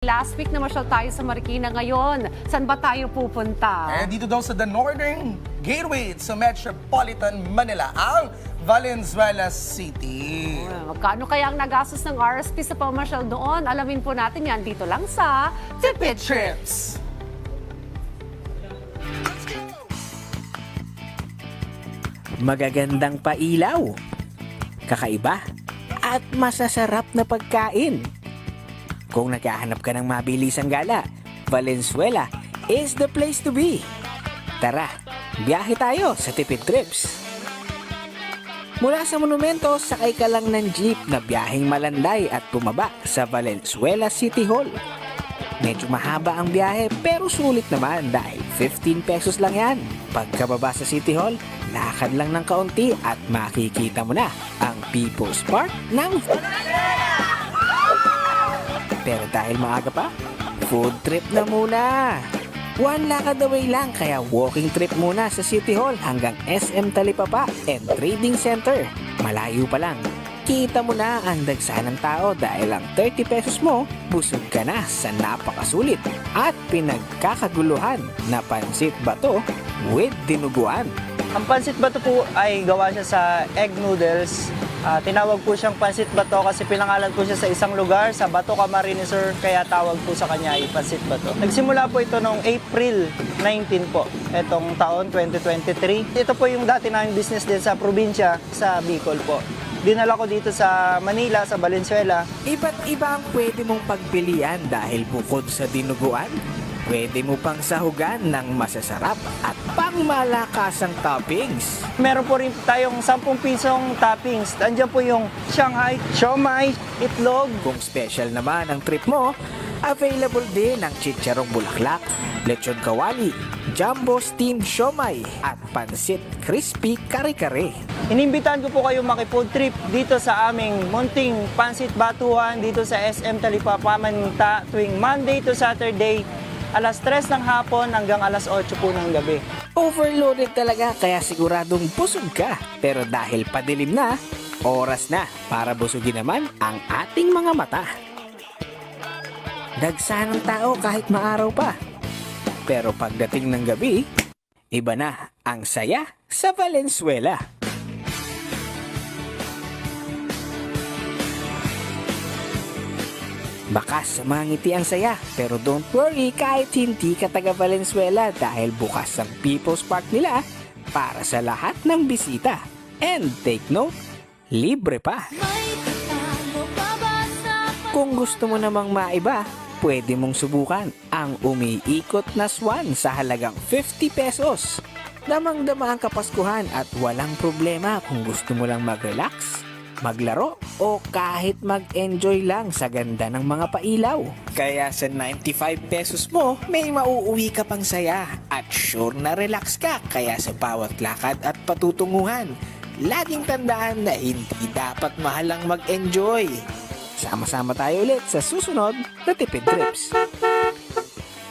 Last week namasyal tayo sa Marikina ngayon. Saan ba tayo pupunta? Dito daw sa The Northern Gateway sa Metropolitan Manila, ang Valenzuela City. Magkano kaya ang nagastos ng RSP sa pamasyal doon? Alamin po natin yan dito lang sa Tipid Trips. Magagandang pailaw, kakaiba, at masasarap na pagkain. Kung naghahanap ka ng mabilisang gala, Valenzuela is the place to be. Tara, biyahe tayo sa Tipid Trips. Mula sa monumento, sakay ka lang ng jeep na biyaheng malanday at bumaba sa Valenzuela City Hall. Medyo mahaba ang biyahe pero sulit naman dahil 15 pesos lang yan. Pagkababa sa City Hall, lakad lang ng kaunti at makikita mo na ang People's Park ng Pero dahil maaga pa, food trip na muna. One lakad away lang kaya walking trip muna sa City Hall hanggang SM Talipapa and Trading Center. Malayo pa lang. Kita mo na ang dagsa ng tao dahil ang 30 pesos mo, busog ka na sa napakasulit at pinagkakaguluhan na pansit bato with dinuguan. Ang pansit bato po ay gawa siya sa egg noodles. Tinawag po siyang pansit bato kasi pinangalan po siya sa isang lugar, sa Bato Camarines Sur, kaya tawag po sa kanya ay pansit bato. Nagsimula po ito noong April 19 po, etong taon 2023. Ito po yung dati naming business din sa probinsya, sa Bicol po. Dinala ko dito sa Manila, sa Valenzuela. Iba't iba ang pwede mong pagpilian dahil bukod sa dinuguan, pwede mo pang sahugan ng masasarap at pangmalakasang toppings. Meron po rin tayong 10 pisong toppings. Andiyan po yung Shanghai, siomai, itlog. Kung special naman ang trip mo, available din ang chicharong bulaklak, lechon kawali, jumbo steamed siomai at pansit crispy kare-kare. Inimbitahan ko po kayo maki-food trip dito sa aming munting pansit batuhan dito sa SM Talipapa, Manita tuwing Monday to Saturday, alas 3 ng hapon hanggang alas 8 po ng gabi. Overloaded talaga kaya siguradong busog ka. Pero dahil padilim na, oras na para busugin naman ang ating mga mata. Dagsa ng tao kahit maaraw pa. Pero pagdating ng gabi, iba na ang saya sa Valenzuela. Bakas sa mga ngiti ang saya, pero don't worry kahit hindi ka taga Valenzuela dahil bukas ang People's Park nila para sa lahat ng bisita. And take note, libre pa. Kung gusto mo namang maiba, pwede mong subukan ang umiikot na swan sa halagang 50 pesos. Damang-dama ang Kapaskuhan at walang problema kung gusto mo lang mag-relax, maglaro o kahit mag-enjoy lang sa ganda ng mga pailaw. Kaya sa 95 pesos mo, may mauuwi ka pang saya at sure na relax ka. Kaya sa bawat lakad at patutunguhan, laging tandaan na hindi dapat mahal ang mag-enjoy. Sama-sama tayo ulit sa susunod na Tipid Trips.